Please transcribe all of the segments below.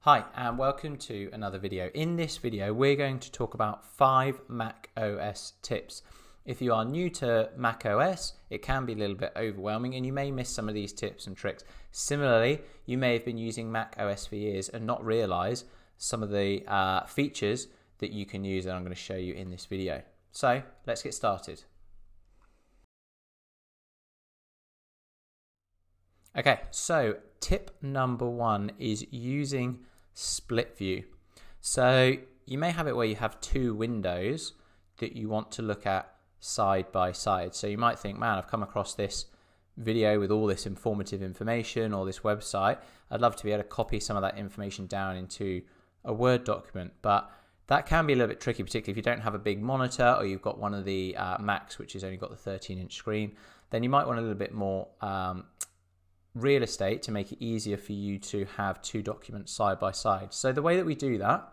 Hi and welcome to another video. In this video we're going to talk about 5 macOS tips. If you are new to macOS, it can be a little bit overwhelming and you may miss some of these tips and tricks. Similarly, you may have been using macOS for years and not realize some of the features that you can use that I'm going to show you in this video. So let's get started. Okay, so tip number 1 is using split view. So you may have it where you have two windows that you want to look at side by side. So you might think, man, I've come across this video with all this informative information or this website. I'd love to be able to copy some of that information down into a Word document, but that can be a little bit tricky, particularly if you don't have a big monitor or you've got one of the Macs which has only got the 13-inch screen. Then you might want a little bit more real estate to make it easier for you to have two documents side by side. So the way that we do that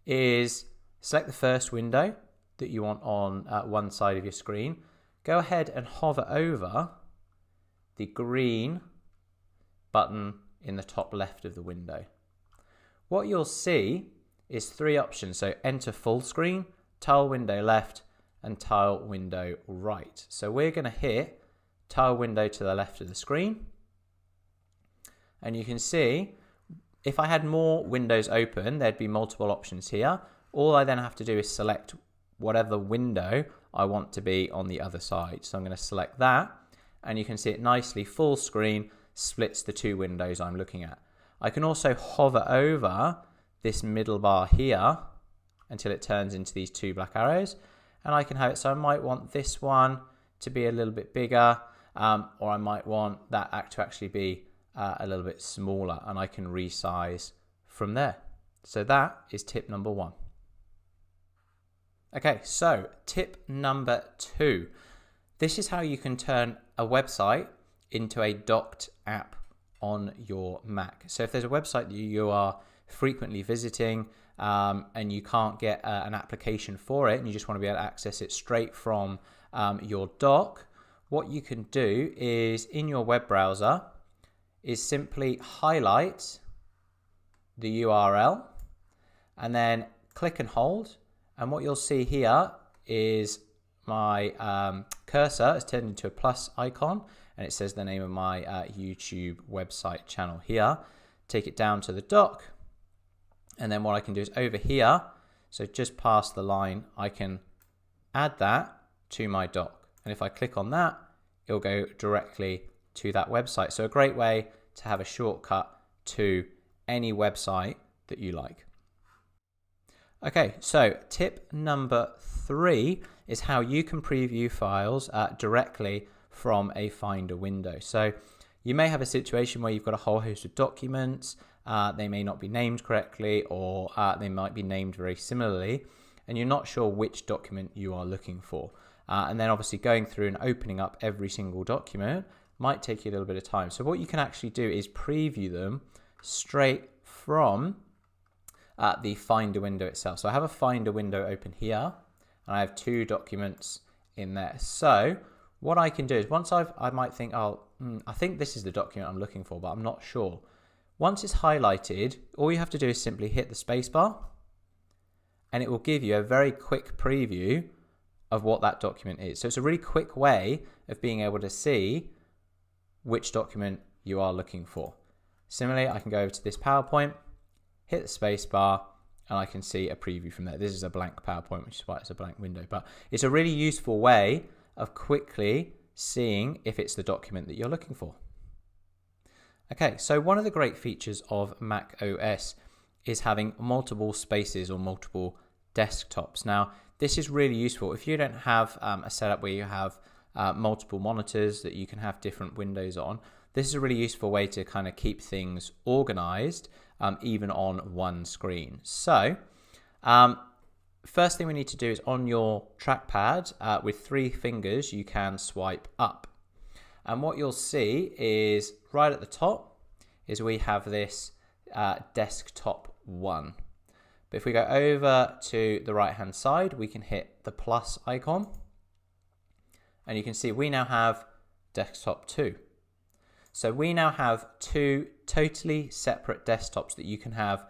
is select the first window that you want on one side of your screen. Go ahead and hover over the green button in the top left of the window. What you'll see is 3 options. So enter full screen, tile window left, and tile window right. So we're going to hit tile window to the left of the screen. And you can see if I had more windows open, there'd be multiple options here. All I then have to do is select whatever window I want to be on the other side. So I'm going to select that, and you can see it nicely full screen splits the two windows I'm looking at. I can also hover over this middle bar here until it turns into these 2 black arrows, and I can have it so I might want this one to be a little bit bigger, or I might want that to actually be a little bit smaller, and I can resize from there. So that is tip number 1. Okay, so tip number 2. This is how you can turn a website into a docked app on your Mac. So if there's a website that you are frequently visiting and you can't get an application for it and you just want to be able to access it straight from your dock, what you can do is in your web browser is simply highlight the URL and then click and hold, and what you'll see here is my cursor has turned into a plus icon and it says the name of my YouTube website channel here. Take it down to the dock, and then what I can do is over here, so just past the line, I can add that to my dock, and if I click on that, it'll go directly to that website. So a great way to have a shortcut to any website that you like. Okay, so tip number 3 is how you can preview files directly from a Finder window. So you may have a situation where you've got a whole host of documents, they may not be named correctly, or they might be named very similarly, and you're not sure which document you are looking for. And then obviously going through and opening up every single document might take you a little bit of time. So what you can actually do is preview them straight from the Finder window itself. So I have a Finder window open here, and I have 2 documents in there. So what I can do is once I might think, I think this is the document I'm looking for, but I'm not sure. Once it's highlighted, all you have to do is simply hit the spacebar, and it will give you a very quick preview of what that document is. So it's a really quick way of being able to see which document you are looking for. Similarly, I can go over to this PowerPoint, hit the spacebar, and I can see a preview from there. This is a blank PowerPoint, which is why it's a blank window, but it's a really useful way of quickly seeing if it's the document that you're looking for. Okay, so one of the great features of macOS is having multiple spaces or multiple desktops. Now, this is really useful if you don't have a setup where you have multiple monitors that you can have different windows on. This is a really useful way to kind of keep things organized even on one screen. So first thing we need to do is on your trackpad with 3 fingers you can swipe up, and what you'll see is right at the top is we have this desktop 1. But if we go over to the right hand side, we can hit the plus icon, and you can see we now have desktop 2. So we now have two totally separate desktops that you can have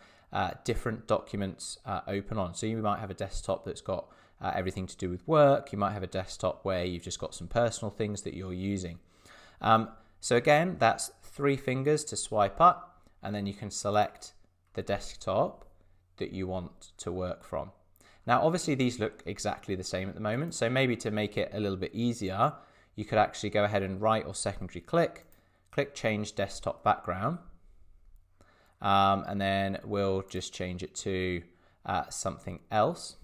different documents open on. So you might have a desktop that's got everything to do with work. You might have a desktop where you've just got some personal things that you're using. So again, that's 3 fingers to swipe up, and then you can select the desktop that you want to work from. Now, obviously these look exactly the same at the moment. So maybe to make it a little bit easier, you could actually go ahead and right or secondary click change desktop background. And then we'll just change it to something else.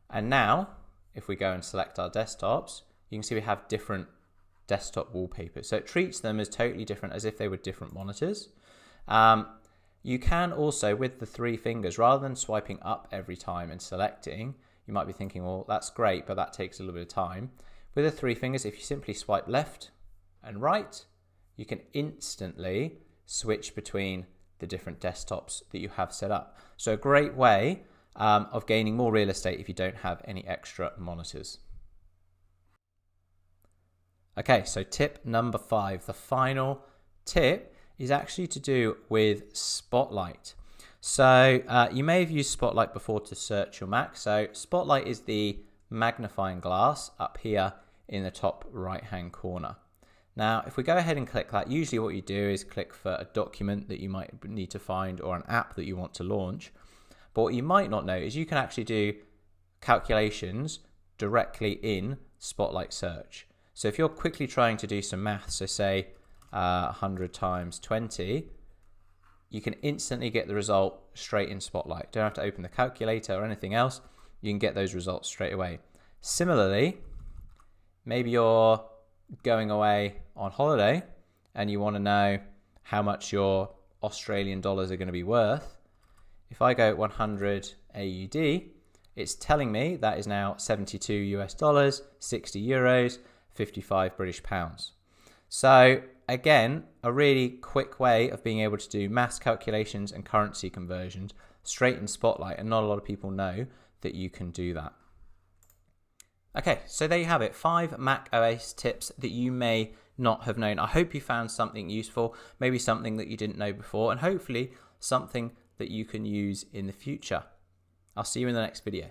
And now, if we go and select our desktops, you can see we have different desktop wallpapers. So it treats them as totally different, as if they were different monitors. You can also, with the 3 fingers, rather than swiping up every time and selecting, you might be thinking, well, that's great, but that takes a little bit of time. With the 3 fingers, if you simply swipe left and right, you can instantly switch between the different desktops that you have set up. So a great way of gaining more real estate if you don't have any extra monitors. Okay, so tip number 5, the final tip, is actually to do with Spotlight. So you may have used Spotlight before to search your Mac. So Spotlight is the magnifying glass up here in the top right hand corner. Now, if we go ahead and click that, usually what you do is click for a document that you might need to find or an app that you want to launch. But what you might not know is you can actually do calculations directly in Spotlight search. So if you're quickly trying to do some math, so say 100 times 20, you can instantly get the result straight in Spotlight. Don't have to open the calculator or anything else. You can get those results straight away. Similarly, maybe you're going away on holiday and you want to know how much your Australian dollars are going to be worth. If I go 100 AUD, it's telling me that is now 72 US dollars, 60 euros, 55 British pounds. So again, a really quick way of being able to do maths calculations and currency conversions straight in Spotlight, and not a lot of people know that you can do that. Okay, so there you have it, 5 macOS tips that you may not have known. I hope you found something useful, maybe something that you didn't know before, and hopefully something that you can use in the future. I'll see you in the next video.